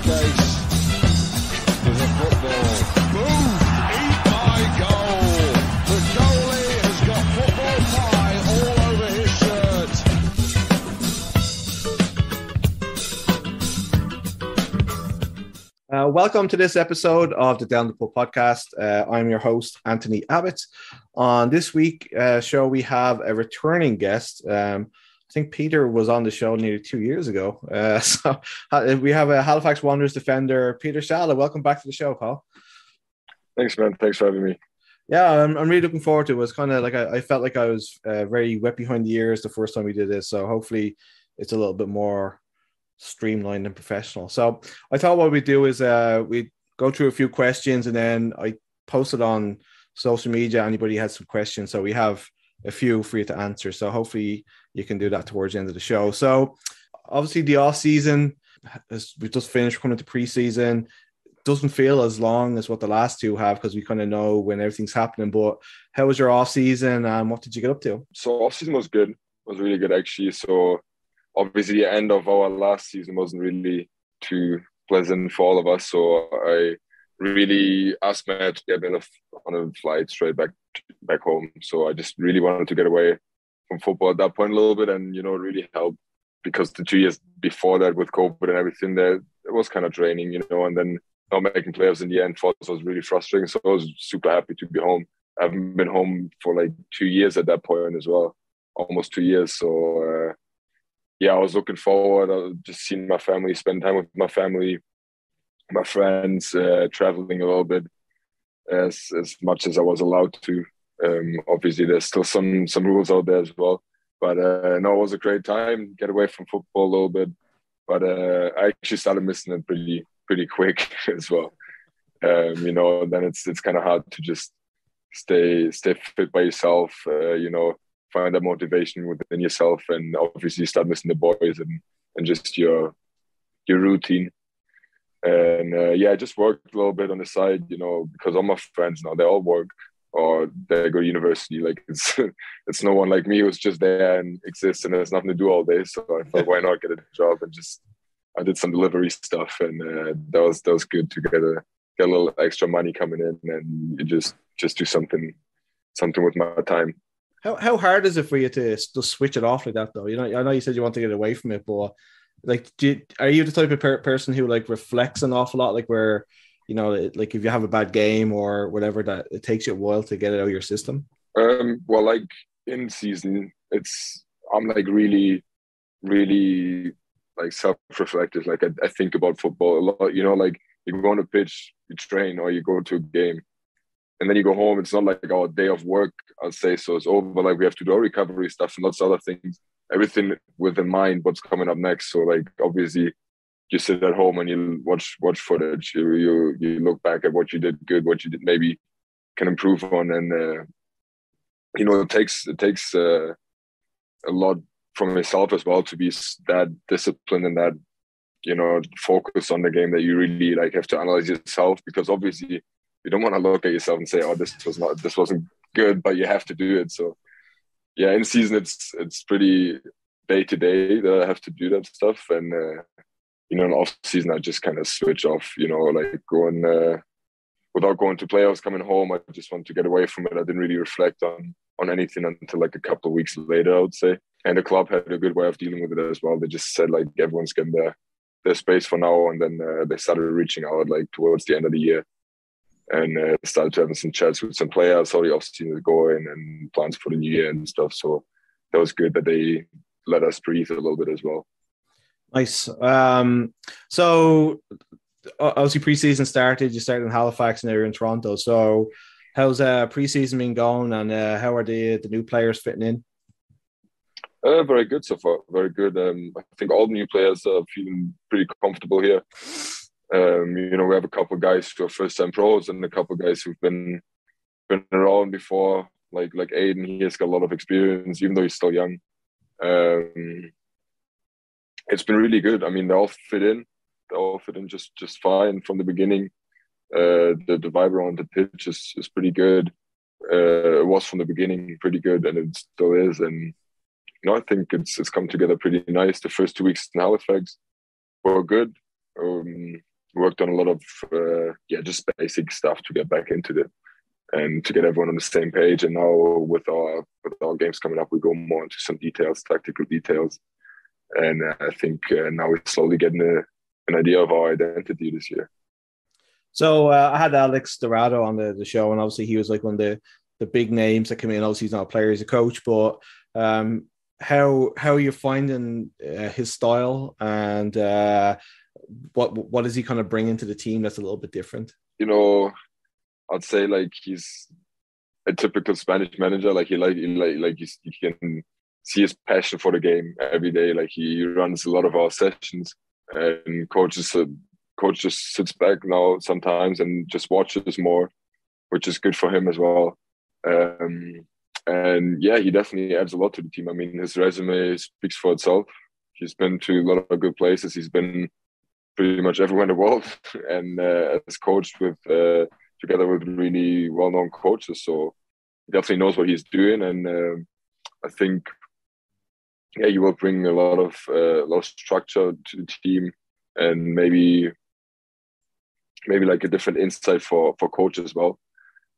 case. There's a football. Move! Eat my goal! The goalie has got football pie all over his shirt. Welcome to this episode of the Down the Pub podcast. I'm your host, Anthony Abbott. On this week's show, we have a returning guest. I think Peter was on the show nearly 2 years ago. So we have a Hfx Wanderers defender, Peter Schaale. Welcome back to the show, pal. Thanks, man. Thanks for having me. Yeah, I'm really looking forward to it. It was kind of like I felt like I was very wet behind the ears the first time we did this. So hopefully it's a little bit more streamlined and professional. So I thought what we'd do is we'd go through a few questions and then I posted on social media. Anybody had some questions. So we have a few for you to answer. So hopefully you can do that towards the end of the show. So obviously the off season, as we just finished coming to preseason, doesn't feel as long as what the last two have because we kind of know when everything's happening. But how was your off season and what did you get up to? So off season was good. It was really good actually. So obviously the end of our last season wasn't really too pleasant for all of us. So I really asked Matt to get me on a flight straight back home. So I just really wanted to get away from football at that point a little bit, and it really helped because the 2 years before that with COVID and everything there, it was kind of draining, and then not making playoffs in the end for us was really frustrating. So I was super happy to be home. I haven't been home for like 2 years at that point as well, almost 2 years. So I was looking forward. I was just seeing my family, spend time with my family, my friends, traveling a little bit as much as I was allowed to. Obviously, there's still some rules out there as well. But no, it was a great time. Get away from football a little bit. But I actually started missing it pretty quick as well. And then it's kind of hard to just stay fit by yourself. Find that motivation within yourself, and obviously start missing the boys and just your routine. And I just worked a little bit on the side, because all my friends now, they all work or they go to university. Like it's no one like me who's just there and exists and has nothing to do all day. So I thought, why not get a job? And I did some delivery stuff, and that was good to get a little extra money coming in and just do something with my time. How hard is it for you to just switch it off like that, though? I know you said you want to get away from it, but like, are you the type of person who like reflects an awful lot, like where, like if you have a bad game or whatever, that it takes you a while to get it out of your system? Well, like in season, I'm like really, really like self-reflective. Like I think about football a lot. Like you go on a pitch, you train, or you go to a game. And then you go home. It's not like our day of work, I'll say. So it's over. Like we have to do our recovery stuff and lots of other things. Everything with in mind what's coming up next. So like obviously you sit at home and you watch footage. You look back at what you did good, what you did maybe can improve on, and it takes a lot from yourself as well to be that disciplined and that focus on the game, that you really like have to analyze yourself, because obviously you don't want to look at yourself and say, "Oh, this wasn't good," but you have to do it. So, yeah, in season it's pretty day to day that I have to do that stuff, and in off season I just kind of switch off. Like going without going to playoffs, coming home, I just want to get away from it. I didn't really reflect on anything until like a couple of weeks later, I would say. And the club had a good way of dealing with it as well. They just said like everyone's getting their space for now, and then they started reaching out like towards the end of the year. And started having some chats with some players, how the off-season is going and plans for the new year and stuff. So that was good that they let us breathe a little bit as well. Nice. So obviously preseason started. You started in Halifax and now you're in Toronto. So how's preseason been going, and how are the new players fitting in? Very good so far. Very good. I think all the new players are feeling pretty comfortable here. We have a couple of guys who are first-time pros and a couple of guys who've been around before, like Aiden. He has got a lot of experience, even though he's still young. It's been really good. I mean, they all fit in. Just fine from the beginning. The vibe around the pitch is pretty good. It was from the beginning pretty good, and it still is. And I think it's come together pretty nice. The first 2 weeks in Halifax were good. worked on a lot of just basic stuff to get back into it and to get everyone on the same page. And now with our games coming up, we go more into some details, tactical details. And I think now we're slowly getting an idea of our identity this year. So I had Alex Dorado on the show, and obviously he was like one of the big names that came in. Obviously he's not a player, he's a coach, but how are you finding his style, and what does he kind of bring into the team that's a little bit different? You know, I'd say like he's a typical Spanish manager. Like he can see his passion for the game every day. Like he runs a lot of our sessions, and coach just sits back now sometimes and just watches more, which is good for him as well. And yeah, he definitely adds a lot to the team. I mean, his resume speaks for itself. He's been to a lot of good places. He's been pretty much everywhere in the world, and has coached with together with really well-known coaches. So he definitely knows what he's doing, and I think he will bring a lot of structure to the team, and maybe like a different insight for coaches as well.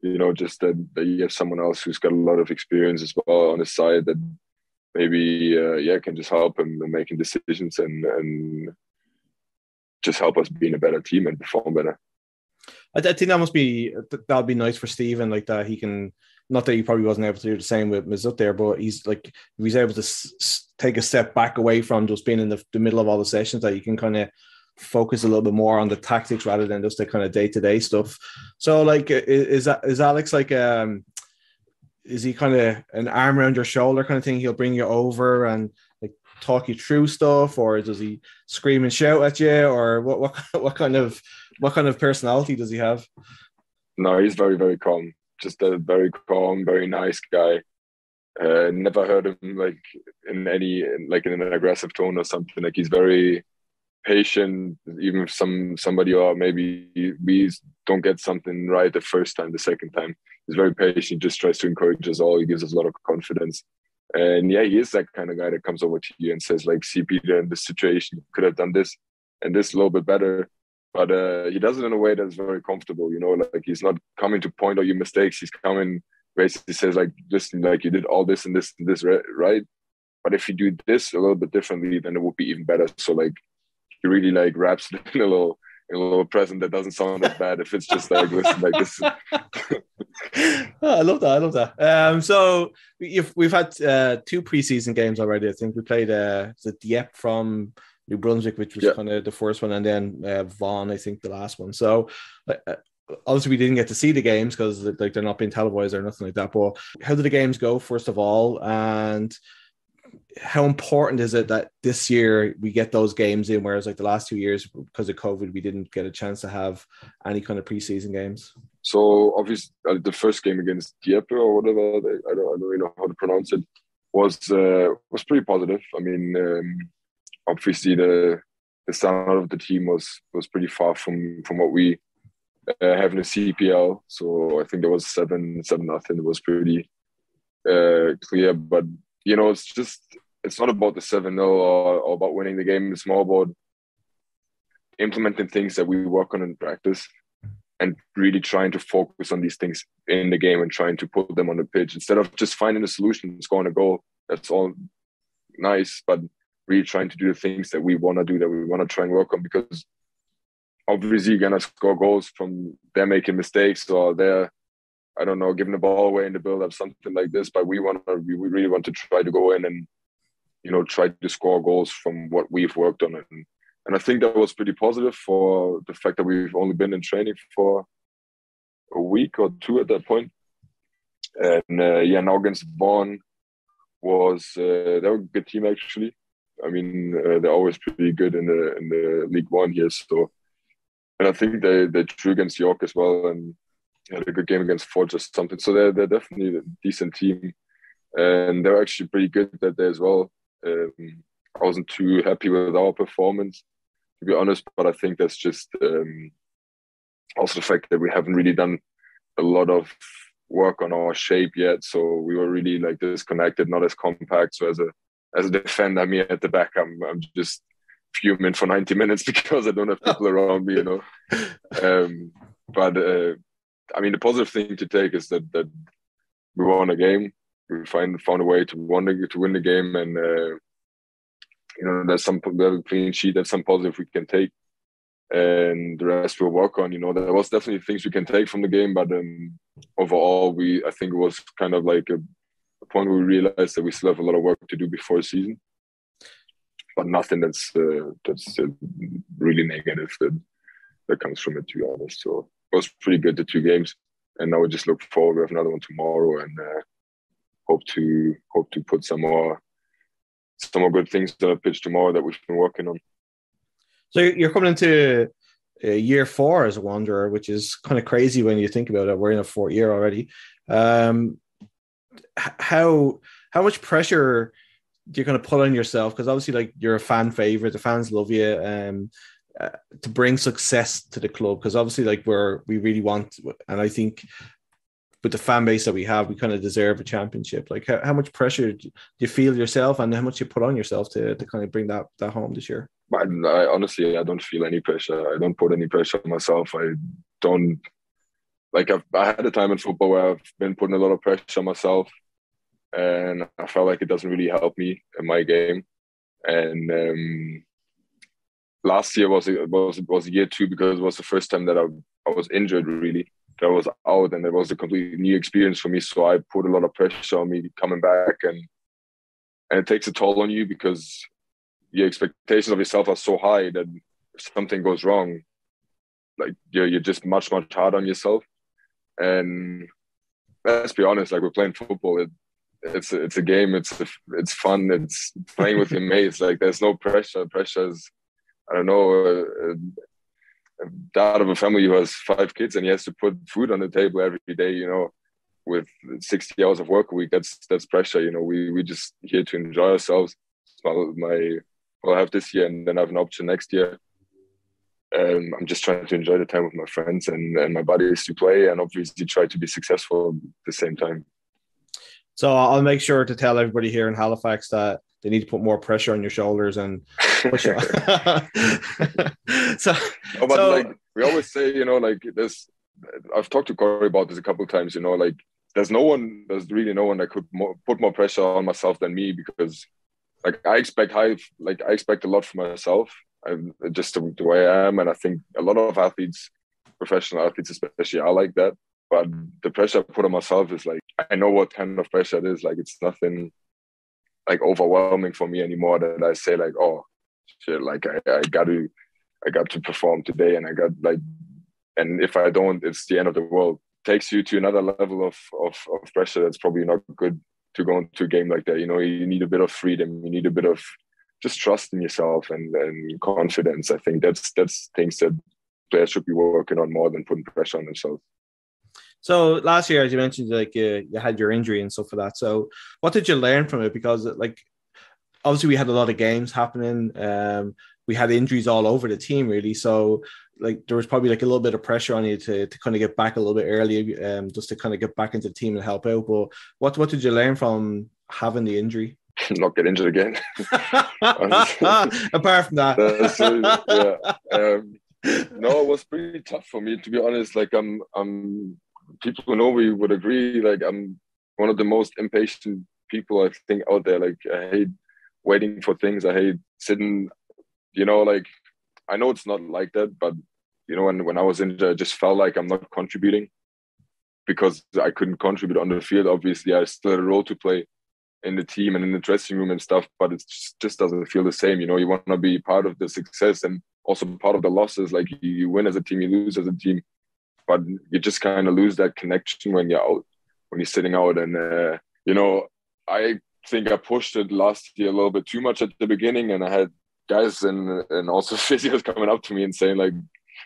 You know, just that you have someone else who's got a lot of experience as well on his side that maybe can just help him in making decisions and just help us being a better team and perform better. I think that'd be nice for Stephen, like that he can, not that he probably wasn't able to do the same with Mazut there, but he's able to take a step back away from just being in the middle of all the sessions, that you can kind of focus a little bit more on the tactics rather than just the kind of day-to-day stuff. So like, is Alex like, is he kind of an arm around your shoulder kind of thing? He'll bring you over and like talk you through stuff, or does he scream and shout at you, or what kind of personality does he have? No, he's very, very calm. Just a very calm, very nice guy. Never heard him like in an aggressive tone or something. Like he's very patient, even if somebody or maybe we don't get something right the first time, the second time. He's very patient, just tries to encourage us all. He gives us a lot of confidence. And yeah, he is that kind of guy that comes over to you and says, like, see, Peter, in this situation, you could have done this and this a little bit better. But he does it in a way that's very comfortable, you know, like he's not coming to point out your mistakes. He's coming, basically says, like, listen, like you did all this and this and this right. But if you do this a little bit differently, then it would be even better. So like, he really like wraps it in a little present that doesn't sound as bad if it's just like, listen, like this. I love that. So we've had 2 preseason games already. I think we played the Dieppe from New Brunswick, which was kind of the first one, and then Vaughan, I think, the last one. So obviously we didn't get to see the games because like they're not being televised or nothing like that. But how did the games go, first of all, and how important is it that this year we get those games in, whereas like the last 2 years because of COVID we didn't get a chance to have any kind of preseason games? So obviously the first game against Dieppe or whatever, I don't really know how to pronounce it, was pretty positive. I mean, obviously the standard of the team was pretty far from what we have in the CPL. So I think there was 7-0. It was pretty clear, but you know, it's not about the 7-0 or about winning the game. It's more about implementing things that we work on in practice and really trying to focus on these things in the game and trying to put them on the pitch instead of just finding a solution, scoring a goal. That's all nice, but really trying to do the things that we want to do, that we want to try and work on, because obviously you're going to score goals from them making mistakes or they're, I don't know, giving the ball away in the build-up, something like this. But we really want to try to go in and, you know, try to score goals from what we've worked on. And I think that was pretty positive for the fact that we've only been in training for a week or 2 at that point. And now against Vaughan they're a good team actually. I mean, they're always pretty good in the League One here. So, and I think they drew against York as well and had a good game against Forge or something. So they're definitely a decent team, and they're actually pretty good that day as well. I wasn't too happy with our performance, to be honest, but I think that's just also the fact that we haven't really done a lot of work on our shape yet. So we were really like disconnected, not as compact. So as a defender, me at the back, I'm just fuming for 90 minutes because I don't have people around me, you know. But I mean, the positive thing to take is that we won a game. We found a way to win the game, and you know, we have a clean sheet. That's some positive we can take, and the rest we'll work on. You know, there was definitely things we can take from the game, but overall, I think it was kind of like a point where we realized that we still have a lot of work to do before the season, but nothing that's really negative that comes from it, to be honest. So it was pretty good, the 2 games, and now we just look forward. We have another one tomorrow, and hope to put some more good things on the pitch tomorrow that we've been working on. So you're coming into year 4 as a Wanderer, which is kind of crazy when you think about it. We're in a 4th year already. How much pressure do you kind of put on yourself? Because obviously, like, you're a fan favorite, the fans love you, to bring success to the club. Because obviously, like, we really want, and I think with the fan base that we have, we kind of deserve a championship. Like, how much pressure do you feel yourself, and how much you put on yourself to kind of bring that home this year? I honestly, I don't feel any pressure. I don't put any pressure on myself. I don't, like, I had a time in football where I've been putting a lot of pressure on myself, and I felt like it doesn't really help me in my game. And last year was year 2, because it was the first time that I was injured, really. That I was out, and it was a completely new experience for me. So I put a lot of pressure on me coming back, and it takes a toll on you, because your expectations of yourself are so high that if something goes wrong, like, you're just much hard on yourself. And let's be honest, like, we're playing football. It's a game. It's fun. It's playing with your mates. Like, there's no pressure. Pressure is, I don't know, a dad of a family who has 5 kids, and he has to put food on the table every day, you know, with 60 hours of work a week. That's pressure. You know, we just here to enjoy ourselves. I'll have this year, and then I have an option next year. I'm just trying to enjoy the time with my friends and my buddies to play, and obviously try to be successful at the same time. So I'll make sure to tell everybody here in Halifax that they need to put more pressure on your shoulders and push you. Like, we always say, you know, like, I've talked to Cory about this a couple of times, you know, like, there's really no one that could put more pressure on myself than me, because, like, I expect a lot from myself. I'm just the way I am, and I think a lot of athletes, professional athletes especially, are like that. But the pressure I put on myself is, like, I know what kind of pressure it is. Like, it's nothing, like, overwhelming for me anymore that I say, like, oh shit, like, I got to perform today, and I got, like, and if I don't, it's the end of the world. It takes you to another level of pressure that's probably not good to go into a game like that. You know, you need a bit of freedom. You need a bit of just trust in yourself and confidence. I think that's things that players should be working on more than putting pressure on themselves. So last year, as you mentioned, like, you had your injury and stuff for that. So what did you learn from it? Because, like, obviously we had a lot of games happening. We had injuries all over the team, really. So, like, there was probably, like, a little bit of pressure on you to kind of get back a little bit early, just to kind of get back into the team and help out. But what did you learn from having the injury? Not get injured again. Apart from that. No, it was pretty tough for me, to be honest. Like, people who know me would agree. Like, I'm one of the most impatient people, I think, out there. Like, I hate waiting for things. I hate sitting, you know, like, I know it's not like that, but, you know, when I was injured, I just felt like I'm not contributing because I couldn't contribute on the field. Obviously, I still had a role to play in the team and in the dressing room and stuff, but it just doesn't feel the same. You know, you want to be part of the success and also part of the losses. Like, you win as a team, you lose as a team, but you just kind of lose that connection when you're out, when you're sitting out. And, you know, I think I pushed it last year a little bit too much at the beginning, and I had guys and also physios coming up to me and saying, like,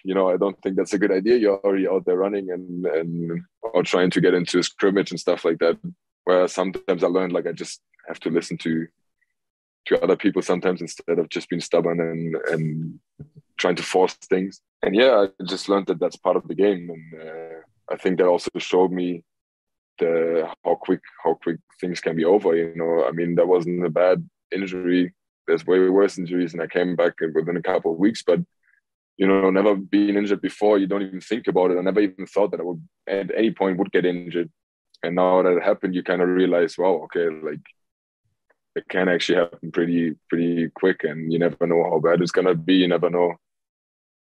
you know, I don't think that's a good idea. You're already out there running and or trying to get into a scrimmage and stuff like that. Where sometimes I learned, like, I just have to listen to other people sometimes instead of just being stubborn and trying to force things. And yeah, I just learned that that's part of the game. And I think that also showed me how quick things can be over. You know, I mean, that wasn't a bad injury. there's way worse injuries, and I came back within a couple of weeks. But never being injured before, you don't even think about it. I never even thought that I would at any point would get injured. And now that it happened, you kind of realize, wow, okay, like it can actually happen pretty quick, and you never know how bad it's gonna be. You never know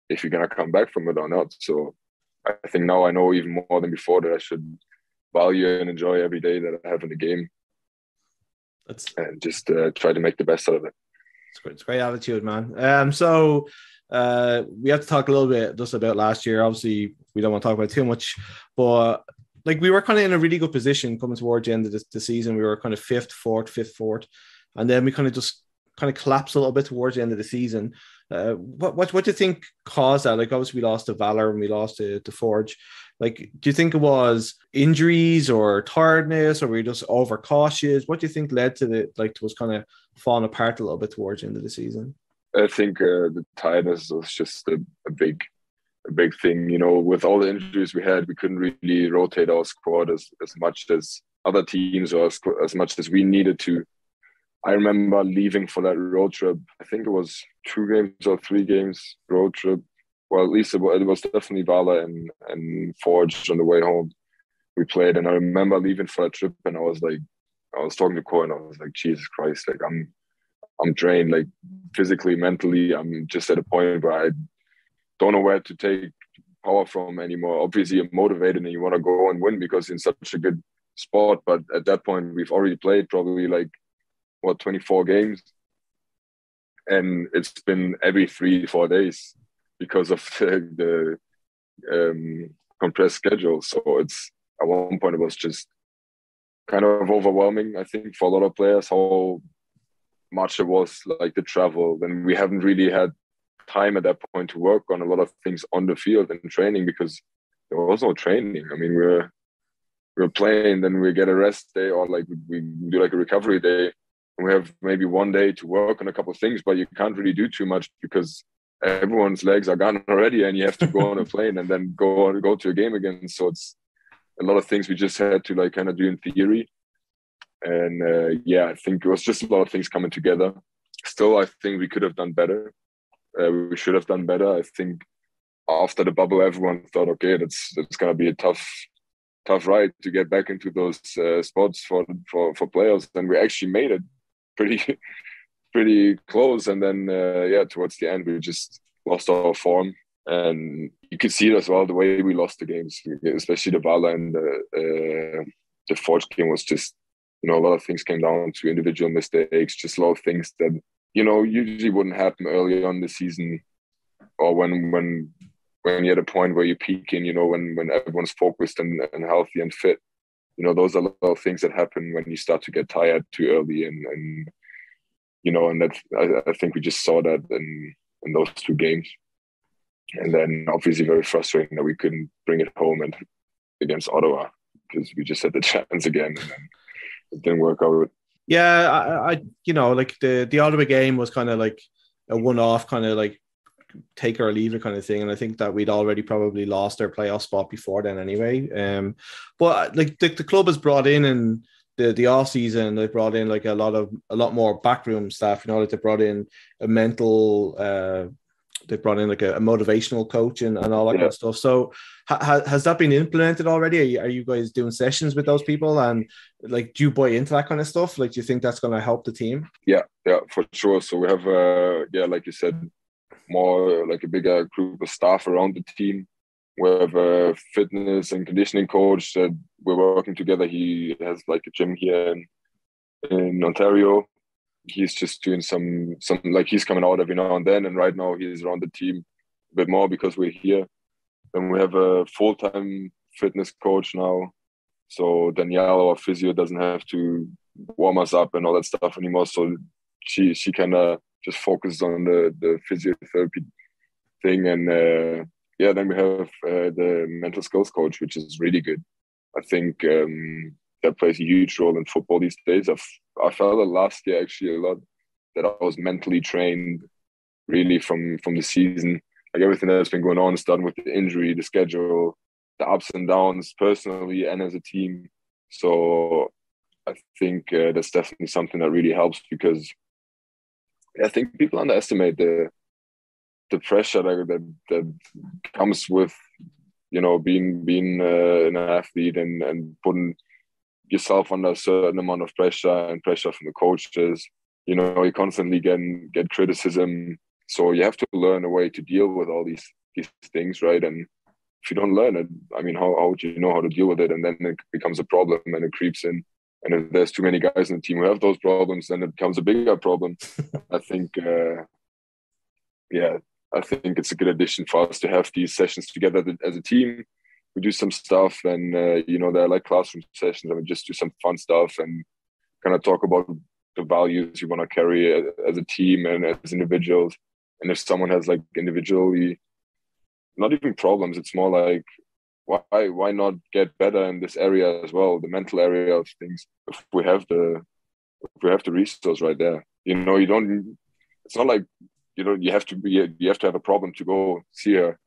if you're gonna come back from it or not. So I think now I know even more than before that I should value and enjoy every day that I have in the game, and just try to make the best out of it. It's a great attitude, man. So we have to talk a little bit just about last year. Obviously, we don't want to talk about it too much, but like we were kind of in a really good position coming towards the end of the season. We were kind of fifth, fourth, and then we kind of collapsed a little bit towards the end of the season. What do you think caused that? Like, obviously, we lost to Valor and we lost to Forge. Like, do you think it was injuries or tiredness, or were we just overcautious? What do you think led to to us kind of falling apart a little bit towards the end of the season? I think the tiredness was just a big thing. With all the injuries we had, we couldn't really rotate our squad as much as other teams, or as much as we needed to. I remember leaving for that road trip. I think it was 2 games or 3 games road trip. Well, at least it was definitely Valor and Forge on the way home. We played, and I remember leaving for a trip, and I was talking to Cory, and I was like, Jesus Christ, like I'm drained, like physically, mentally. I'm just at a point where I don't know where to take power from anymore. Obviously, you're motivated and you want to go and win because you're in such a good spot. But at that point, we've already played probably 24 games, and it's been every 3-4 days because of the compressed schedule. So it's at one point it was just kind of overwhelming, I think, for a lot of players, how much it was like the travel. Then we haven't really had time at that point to work on a lot of things on the field and training, because there was no training. I mean, we're playing, then we get a rest day, or we do a recovery day, and we have maybe 1 day to work on a couple of things, but you can't really do too much because everyone's legs are gone already, and you have to go on a plane and then go to a game again. So it's a lot of things we just had to kind of do in theory. And I think it was just a lot of things coming together. Still, I think we could have done better. We should have done better. I think after the bubble, everyone thought, okay, that's going to be a tough ride to get back into those spots for players. And we actually made it pretty close. And then, towards the end, we just lost our form. And you could see it as well, the way we lost the games, especially the Valor and the Forge game was just, a lot of things came down to individual mistakes, just a lot of things that, usually wouldn't happen early on in the season, or when you're at a point where you're peaking, when everyone's focused and healthy and fit. Those are a lot of things that happen when you start to get tired too early. And that I think we just saw that in those 2 games. And then obviously very frustrating that we couldn't bring it home and against Ottawa, because we just had the chance again and then it didn't work out. Yeah, I the Ottawa game was kind of like a one-off, kind of like take or leave it kind of thing, and I think that we'd already probably lost our playoff spot before then anyway. But the club has brought in the off season, they brought in a lot more backroom staff. They brought in a mental. They brought in a motivational coach and all that kind of stuff. So has that been implemented already? Are you guys doing sessions with those people? And do you buy into that kind of stuff? Do you think that's going to help the team? Yeah, for sure. So we have, like you said, more a bigger group of staff around the team. We have a fitness and conditioning coach that we're working together. He has a gym here in Ontario. He's just doing some he's coming out every now and then, and right now he's around the team a bit more because we're here. Then we have a full-time fitness coach now, so Danielle, our physio, doesn't have to warm us up and all that stuff anymore, so she kind of just focuses on the physiotherapy thing. And then we have the mental skills coach, which is really good. I think that plays a huge role in football these days. I felt it last year actually a lot, that I was mentally trained really from the season. Everything that's been going on, starting with the injury, the schedule, the ups and downs personally and as a team. So I think that's definitely something that really helps, because I think people underestimate the pressure that comes with, you know, being an athlete and putting yourself under a certain amount of pressure and pressure from the coaches. You know, you constantly get criticism, so you have to learn a way to deal with all these things, right? And if you don't learn it, I mean, how would you know how to deal with it? And then it becomes a problem and it creeps in. And if there's too many guys in the team who have those problems, then it becomes a bigger problem. I think, I think it's a good addition for us to have these sessions together as a team. We do some stuff, and they're like classroom sessions, and we just do some fun stuff and kind of talk about the values you want to carry as a team and as individuals. And if someone has like individually, not even problems, it's more like, why not get better in this area as well, the mental area of things, if we have the resource right there. You know, it's not like, you know, you have to have a problem to go see her.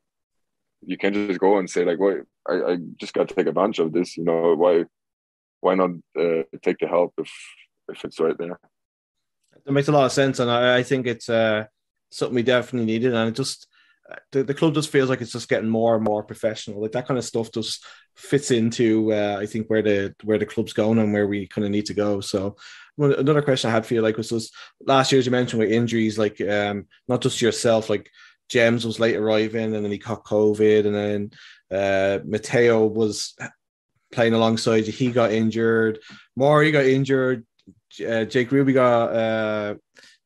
You can't just go and say like, wait, I just got to take advantage of this. You know, why not take the help if it's right there? That makes a lot of sense, and I think it's something we definitely needed, and it just the club just feels like it's just getting more and more professional. Like that kind of stuff just fits into I think where the club's going and where we kind of need to go. So another question I had for you, like, was just last year, as you mentioned, with injuries, like not just yourself, like James was late arriving and then he caught COVID, and then Matteo was playing alongside you, he got injured, Maury got injured, Jake Ruby got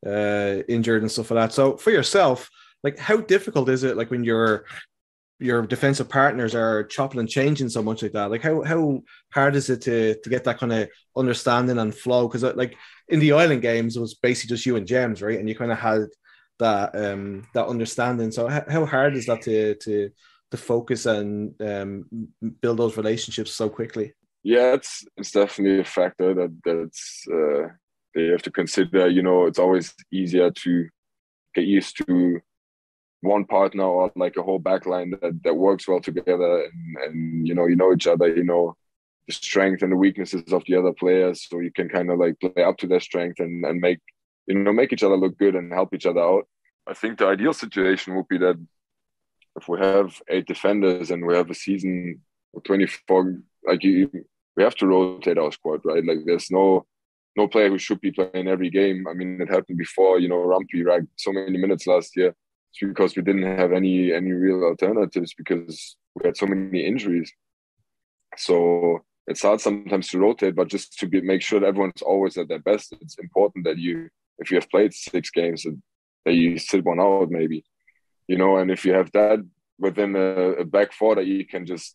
injured and stuff like that. So for yourself, like, how difficult is it, like, when your defensive partners are chopping and changing so much like that? Like, how hard is it to get that kind of understanding and flow? Because like in the Island games, it was basically just you and James, right? And you kind of had that that understanding. So how hard is that to focus and build those relationships so quickly? Yeah, it's definitely a factor that's you have to consider. You know, it's always easier to get used to one partner or like a whole backline that works well together, and you know each other, you know the strength and the weaknesses of the other players, so you can kind of like play up to their strength and make each other look good and help each other out. I think the ideal situation would be that if we have 8 defenders and we have a season of 24, like we have to rotate our squad, right? Like there's no player who should be playing every game. I mean, it happened before, you know, Rumpy racked so many minutes last year. It's because we didn't have any real alternatives because we had so many injuries. So it's hard sometimes to rotate, but just to make sure that everyone's always at their best. It's important that if you have played 6 games, that you sit one out maybe, you know. And if you have that within a back four, that you can just,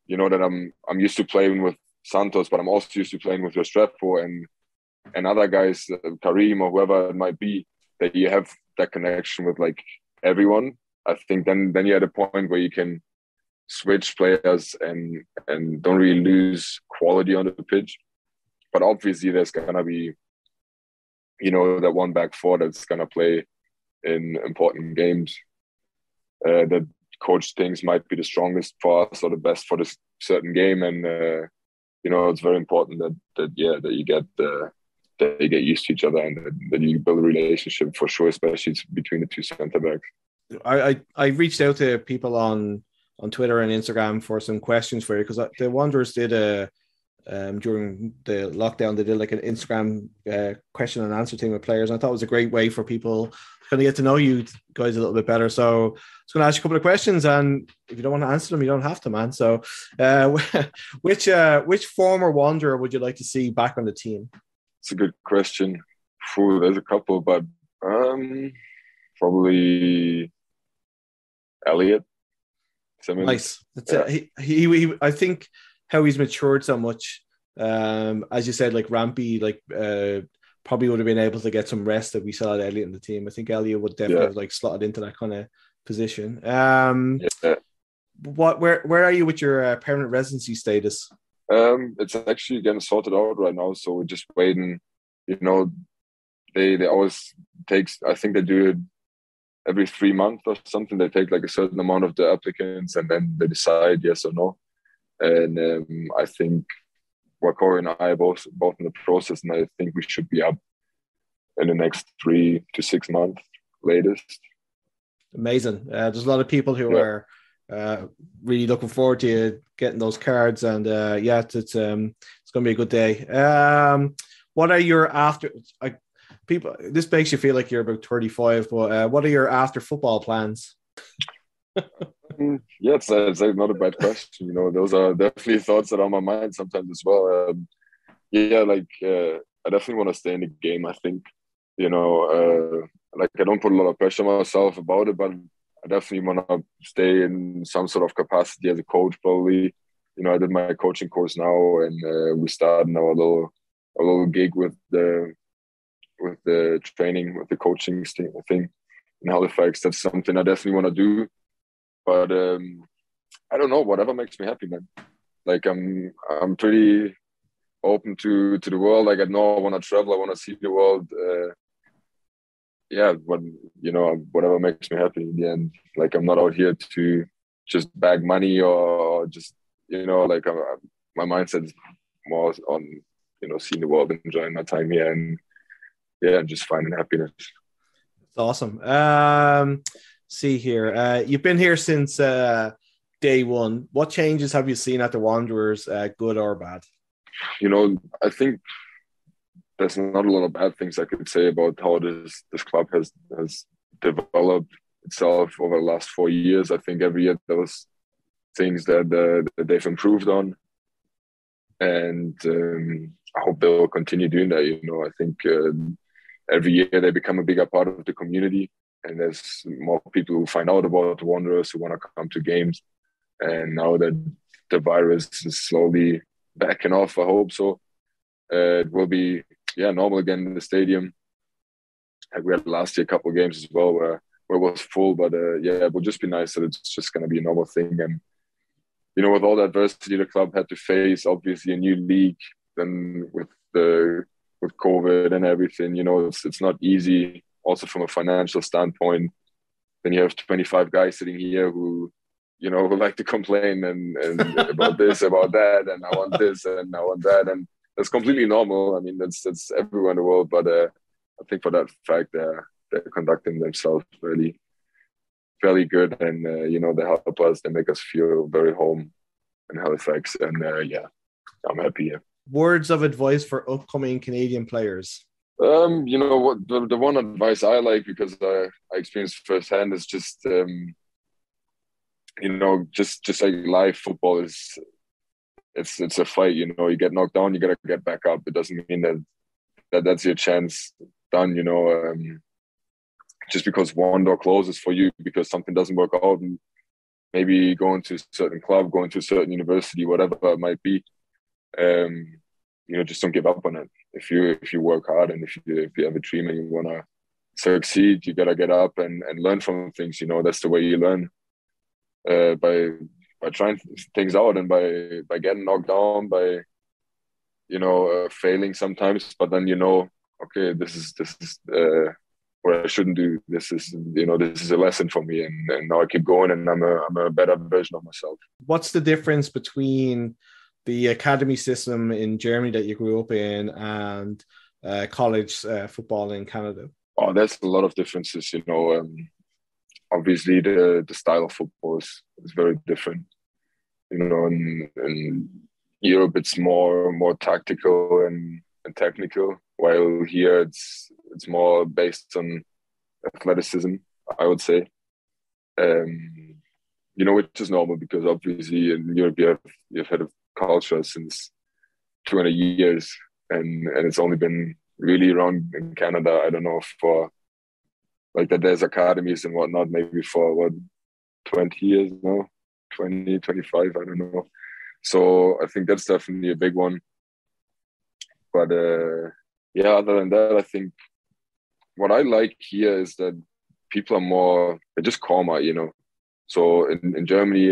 you know, that I'm used to playing with Santos, but I'm also used to playing with Restrepo and other guys, Karim or whoever it might be, that you have that connection with like everyone. I think then you're at a point where you can switch players and don't really lose quality on the pitch. But obviously there's gonna be, you know, that one back four that's gonna play in important games that coach thinks might be the strongest for us or the best for this certain game. And you know, it's very important that you get used to each other and that you build a relationship for sure, especially between the 2 centre backs. I reached out to people on Twitter and Instagram for some questions for you, because the Wanderers did during the lockdown, they did like an Instagram question and answer thing with players. And I thought it was a great way for people to kind of get to know you guys a little bit better. So I was going to ask you a couple of questions, and if you don't want to answer them, you don't have to, man. So which former Wanderer would you like to see back on the team? It's a good question. There's a couple, but probably Elliot. Simmons. Nice. That's he I think how he's matured so much. As you said, like Rampy, like probably would have been able to get some rest that we saw at Elliot in the team. I think Elliot would definitely have like slotted into that kind of position. Where are you with your permanent residency status? It's actually getting sorted out right now, so we're just waiting. You know, they always takes, I think they do it every 3 months or something. They take like a certain amount of the applicants and then they decide yes or no. And I think Cory and I are both in the process, and I think we should be up in the next 3 to 6 months latest. Amazing. There's a lot of people who are really looking forward to you getting those cards, and it's going to be a good day. What are your after people? This makes you feel like you're about 35, but what are your after football plans? It's not a bad question. Those are definitely thoughts that are on my mind sometimes as well. I definitely want to stay in the game. I think, I don't put a lot of pressure on myself about it, but I definitely want to stay in some sort of capacity as a coach. Probably, I did my coaching course now, and we started now a little gig with the training, with the coaching thing in Halifax. That's something I definitely want to do. But I don't know, whatever makes me happy, man. Like I'm pretty open to the world. Like I know I want to travel, I want to see the world. But whatever makes me happy in the end. Like I'm not out here to just bag money or just my mindset is more on seeing the world, enjoying my time here, and just finding happiness. That's awesome. See here, you've been here since day one. What changes have you seen at the Wanderers, good or bad? I think there's not a lot of bad things I could say about how this club has developed itself over the last 4 years. I think every year there was things that they've improved on, and I hope they'll continue doing that. I think every year they become a bigger part of the community, and there's more people who find out about the Wanderers, who want to come to games. And now that the virus is slowly backing off, I hope so. It will be normal again in the stadium. Like we had last year a couple of games as well where it was full, but it will just be nice that it's just going to be a normal thing. And with all the adversity the club had to face, obviously a new league, then with COVID and everything, it's not easy. Also from a financial standpoint, then you have 25 guys sitting here who like to complain and about this, about that, and I want this and I want that, and that's completely normal. I mean, that's everywhere in the world, but I think for that fact they're conducting themselves really fairly good, and they help us, they make us feel very home in Halifax, and I'm happy here. Words of advice for upcoming Canadian players. What the one advice I like, because I experienced firsthand, is just just like live football is, it's a fight. You get knocked down, you gotta get back up. It doesn't mean that's your chance done. Just because one door closes for you because something doesn't work out, and maybe going to a certain club, going to a certain university, whatever it might be, just don't give up on it. If you work hard, and if you have a dream and you want to succeed, you gotta get up and learn from things. That's the way you learn, by trying things out, and by getting knocked down, by failing sometimes, but then okay, this is what I shouldn't do. This is a lesson for me, and now I keep going, and I'm a better version of myself. What's the difference between the academy system in Germany that you grew up in and college football in Canada? Oh, there's a lot of differences. Obviously the style of football is very different. In Europe it's more tactical and technical, while here it's more based on athleticism, I would say. Which is normal, because obviously in Europe you've had a culture since 200 years, and it's only been really around in Canada, I don't know, for like that there's academies and whatnot, maybe for 20 years now, 20, 25, I don't know. So I think that's definitely a big one. But other than that, I think what I like here is that people are they're just calmer, So in Germany,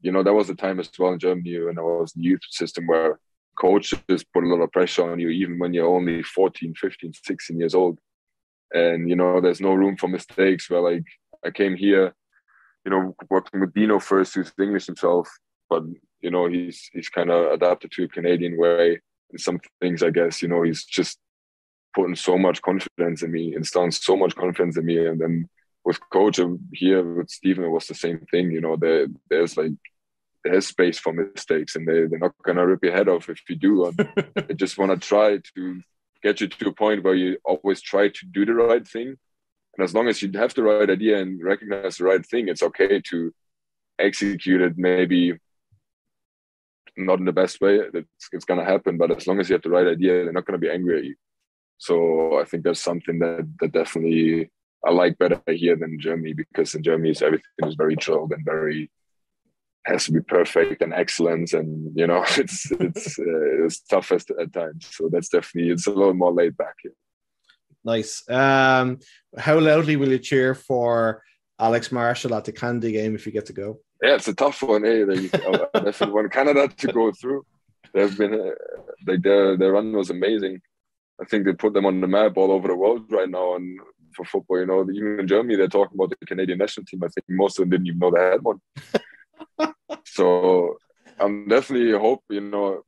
there was a time as well in Germany when I was in the youth system where coaches put a lot of pressure on you, even when you're only 14, 15, 16 years old. And, there's no room for mistakes, where like I came here, working with Dino first, who's English himself, but, he's kind of adapted to a Canadian way. And some things, I guess, he's just putting so much confidence in me, instilling so much confidence in me. And then with coach here with Steven, it was the same thing. You know, there's space for mistakes, and they're not gonna rip your head off if you do. They just want to try to get you to a point where you always try to do the right thing. And as long as you have the right idea and recognize the right thing, it's okay to execute it. Maybe not in the best way. It's gonna happen, but as long as you have the right idea, they're not gonna be angry at you. So I think that's something that definitely I like better here than in Germany, because in Germany everything is very drilled and very has to be perfect and excellence, and you know it's tough at times. So that's definitely, it's a little more laid back here. Nice. How loudly will you cheer for Alex Marshall at the Canada game if you get to go? Yeah, it's a tough one. I definitely want Canada to go through. They've been their run was amazing. I think they put them on the map all over the world right now, and for football, you know, even in Germany they're talking about the Canadian national team. I think most of them didn't even know they had one. So I'm definitely hope, you know,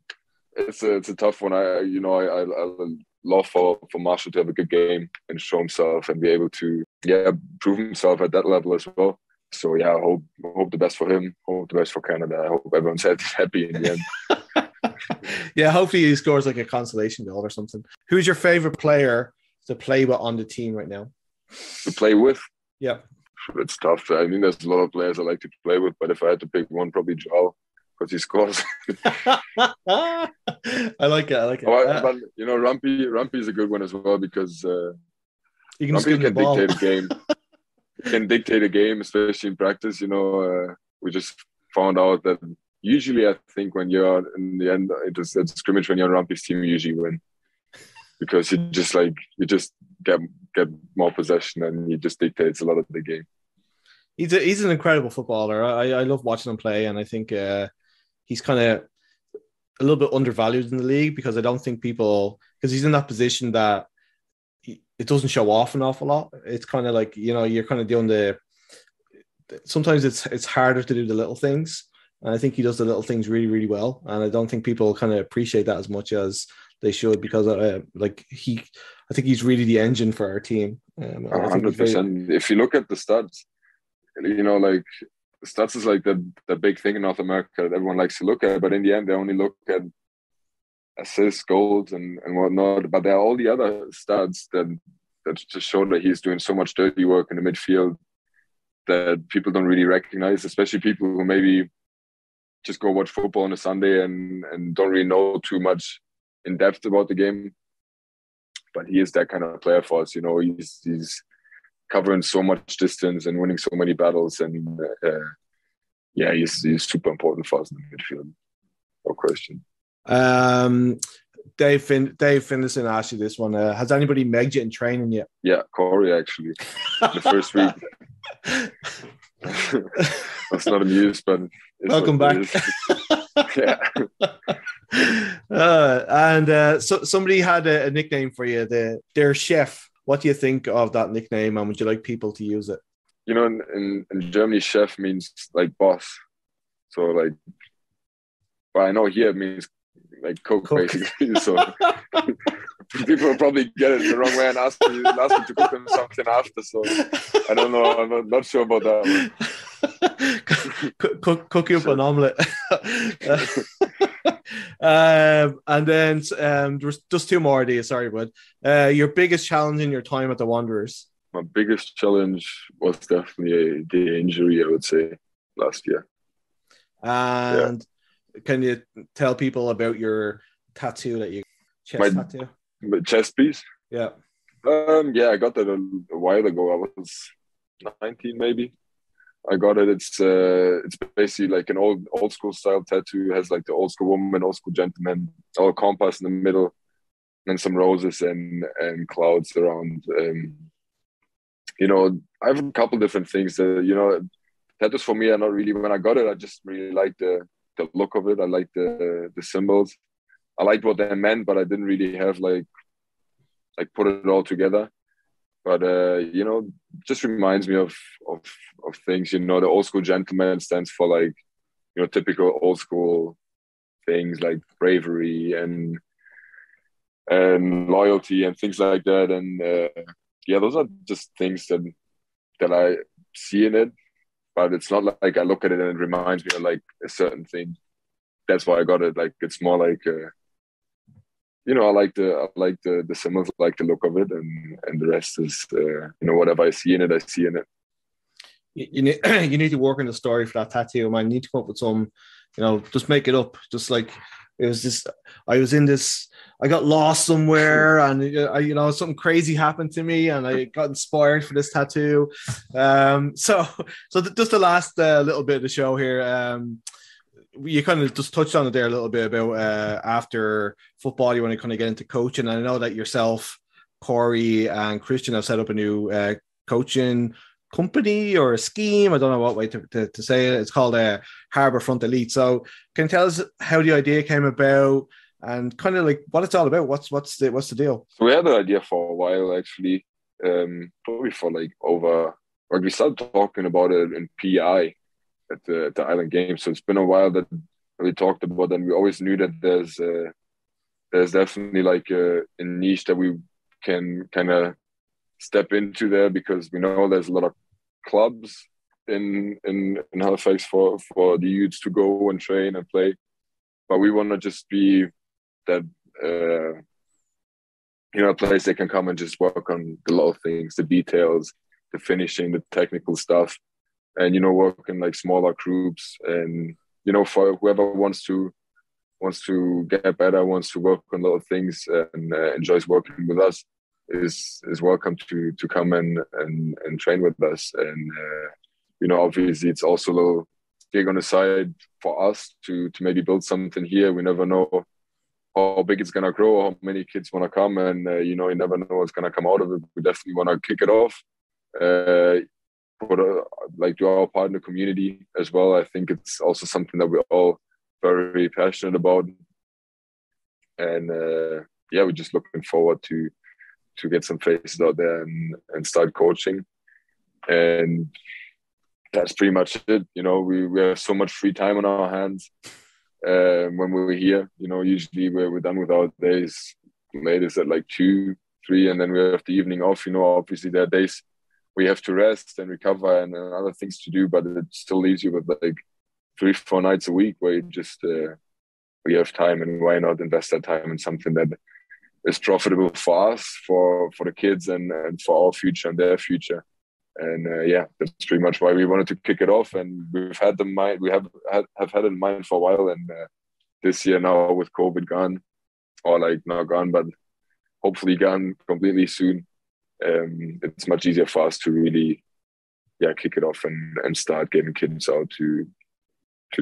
it's a tough one. I love for Marshall to have a good game and show himself and be able to prove himself at that level as well. So I hope the best for him. Hope the best for Canada. I hope everyone's happy in the end. Yeah, hopefully he scores like a consolation goal or something. Who's your favorite player to play with on the team right now? To play with? Yeah. It's tough. I mean, there's a lot of players I like to play with, but if I had to pick one, probably Joao, because he scores. I like it. But you know, Rumpy is a good one as well, because Rumpy can dictate a game. He can dictate a game, especially in practice. You know, we just found out that usually, I think when you're in the end, it's a scrimmage when you're on Rumpy's team, you usually win, because you just get more possession and he just dictates a lot of the game. He's an incredible footballer. I love watching him play, and I think he's kind of a little bit undervalued in the league, because I don't think because he's in that position that it doesn't show off an awful lot. It's kind of like, you know, you're kind of doing sometimes it's harder to do the little things. And I think he does the little things really, really well. And I don't think people kind of appreciate that as much as they should, because I think he's really the engine for our team. 100%. If you look at the stats, you know, like stats is like the big thing in North America that everyone likes to look at, but in the end they only look at assists, goals, and whatnot. But there are all the other stats that just show that he's doing so much dirty work in the midfield that people don't really recognize, especially people who maybe just go watch football on a Sunday and don't really know too much in depth about the game. But he is that kind of player for us. You know, he's covering so much distance and winning so many battles, and he's super important for us in the midfield. No question. Dave Finlayson asked you this one. Has anybody megged you in training yet? Yeah, Cory actually. The first week. That's not amused, but welcome back. So somebody had a nickname for you, their chef. What do you think of that nickname, and would you like people to use it? You know, in Germany, chef means like boss. So like, but I know here it means like cook. Basically. So people will probably get it the wrong way and ask me to cook them something after. So I don't know. I'm not sure about that one. cook you up an omelette. And then there's just two more ideas. Sorry, bud. Your biggest challenge in your time at the Wanderers? My biggest challenge was definitely the injury, I would say, last year. And can you tell people about your tattoo that you tattoo? My chest piece? Yeah. I got that a while ago. I was 19 maybe. I got it. It's basically like an old school style tattoo. It has like the old school woman, old school gentleman, all compass in the middle, and some roses and clouds around. You know, I have a couple different things. You know, tattoos for me are not really. When I got it, I just really liked the look of it. I liked the symbols. I liked what they meant, but I didn't really have like put it all together. But you know, just reminds me of things. You know, the old school gentleman stands for like, you know, typical old school things like bravery and and loyalty and things like that. And yeah, those are just things that I see in it. But it's not like I look at it and it reminds me of like a certain thing. That's why I got it. Like it's more like I like the symbols, I like the look of it, and the rest is whatever I see in it, I see in it. You need you need to work on the story for that tattoo, man. You need to come up with some, just make it up. Just like it was just, I got lost somewhere, and something crazy happened to me, and I got inspired for this tattoo. So just the last little bit of the show here. You kind of just touched on it there a little bit about after football, you want to kind of get into coaching. And I know that yourself, Cory, and Christian have set up a new coaching company or a scheme. I don't know what way to say it. It's called Harbour Front Elite. So can you tell us how the idea came about and kind of like what it's all about? What's the deal? So we had the idea for a while, actually, probably for we started talking about it in PI at the Island Games. So it's been a while that we talked about, and we always knew that there's definitely like a niche that we can kind of step into there, because we know there's a lot of clubs in Halifax for the youths to go and train and play, but we want to just be that a place they can come and just work on the little things, the details, the finishing, the technical stuff, and work in like smaller groups, and for whoever wants to get better, wants to work on little things, and enjoys working with us, is welcome to come and train with us. And obviously it's also a little gig on the side for us to maybe build something here. We never know how big it's gonna grow, how many kids want to come, and you never know what's gonna come out of it. We definitely want to kick it off, do our part in the community as well. I think it's also something that we're all very passionate about, and we're just looking forward to get some faces out there and start coaching. And that's pretty much it. We have so much free time on our hands when we're here. Usually we're done with our days latest at like 2, 3, and then we have the evening off. Obviously there are days we have to rest and recover and other things to do, but it still leaves you with like 3-4 nights a week where you just we have time, and why not invest that time in something that is profitable for us, for the kids, and for our future and their future. And that's pretty much why we wanted to kick it off. And we have had it in mind for a while. And this year now, with COVID gone, or like not gone, but hopefully gone completely soon, it's much easier for us to really kick it off and start getting kids out to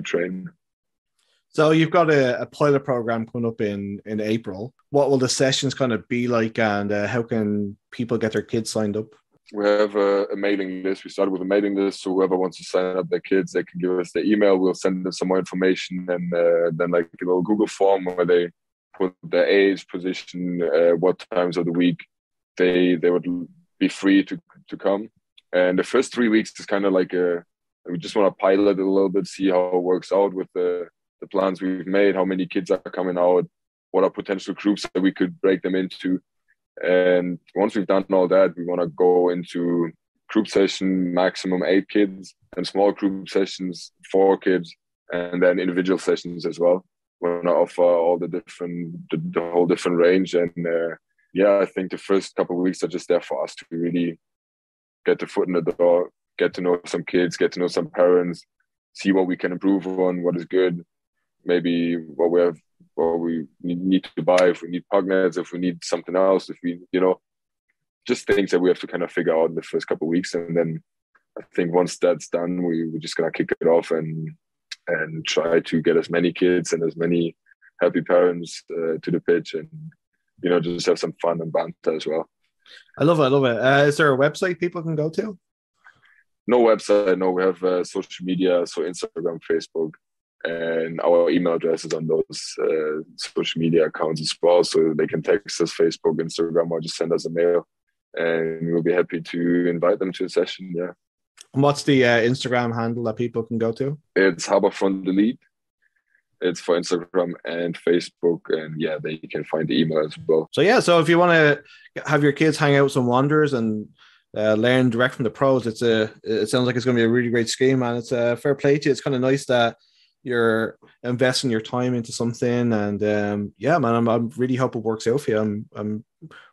train. So you've got a pilot program coming up in April. What will the sessions kind of be like, and how can people get their kids signed up? We have a mailing list. We started with a mailing list, so whoever wants to sign up their kids, they can give us their email. We'll send them some more information, and then like a little Google form where they put their age, position, what times of the week they would be free to come. And the first 3 weeks is kind of like we just want to pilot it a little bit, see how it works out with the plans we've made, how many kids are coming out, what are potential groups that we could break them into. And once we've done all that, we want to go into group session, maximum 8 kids, and small group sessions, 4 kids, and then individual sessions as well. We want to offer all the whole different range. And I think the first couple of weeks are just there for us to really get the foot in the door, get to know some kids, get to know some parents, see what we can improve on, what is good, maybe what we need to buy, if we need pug nets, if we need something else, if we, just things that we have to kind of figure out in the first couple of weeks. And then I think once that's done, we're just going to kick it off and try to get as many kids and as many happy parents to the pitch, and, just have some fun and banter as well. I love it. Is there a website people can go to? No website. No, we have social media, so Instagram, Facebook, and our email address is on those social media accounts as well. So they can text us, Facebook, Instagram, or just send us a mail, and we'll be happy to invite them to a session. Yeah. And what's the Instagram handle that people can go to? It's Harbour Front Elite. It's for Instagram and Facebook, and yeah, they can find the email as well. So yeah, so if you want to have your kids hang out with some Wanderers and learn direct from the pros, it sounds like it's going to be a really great scheme, man. It's a fair play to you. It's kind of nice that you're investing your time into something, and yeah, man, I'm really hope it works out for you. I'm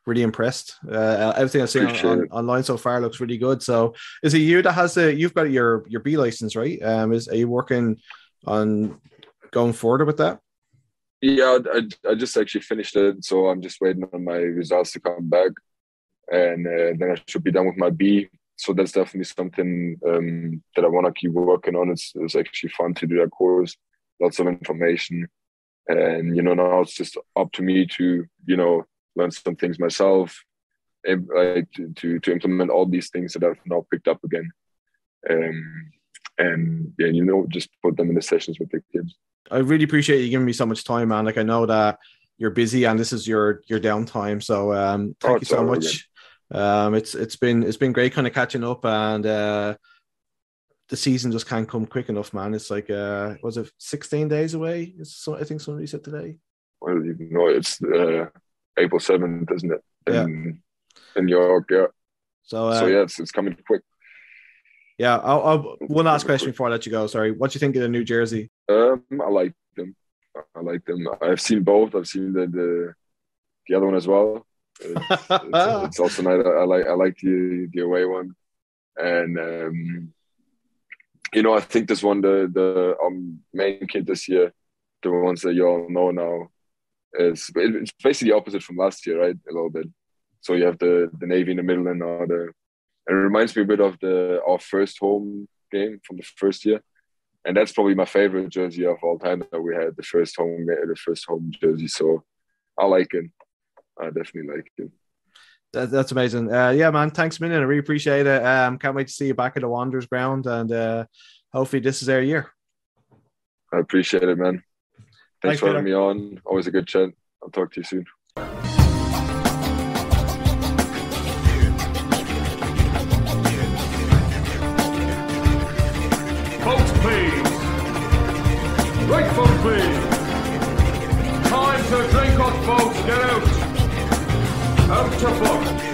really impressed. Everything I've seen online so far looks really good. So is it you that has you've got your B license, right? Are you working on going further with that? Yeah, I just actually finished it, so I'm just waiting on my results to come back, and then I should be done with my B. So that's definitely something that I want to keep working on. It's actually fun to do that course, lots of information, and now it's just up to me to learn some things myself, and like to implement all these things that I've now picked up again, and yeah, just put them in the sessions with the kids. I really appreciate you giving me so much time, man. Like I know that you're busy and this is your downtime. So thank you so much. It's been great kind of catching up, and the season just can't come quick enough, man. It's like was it 16 days away? I think somebody said today. Well, it's April 7th, isn't it? In New York, yeah. So yeah, it's coming quick. Yeah, I'll one last question before I let you go. Sorry, what do you think of the New Jersey? I like them. I've seen both. I've seen the other one as well. It's also nice. I like the away one, and I think this one, the main kit this year, the ones that you all know now, it's basically the opposite from last year, right? A little bit. So you have the navy in the middle, and it reminds me a bit of our first home game from the first year, and that's probably my favorite jersey of all time. That we had the first home jersey, so I like it. I definitely like it. That's amazing. Yeah, man. Thanks a million. I really appreciate it. Can't wait to see you back at the Wanderers ground, and hopefully this is our year. I appreciate it, man. Thanks for Peter. having me on. Always a good chat. I'll talk to you soon. Folks, please. Right, folks, please. Time to drink up, folks. Get out. Out to fuck.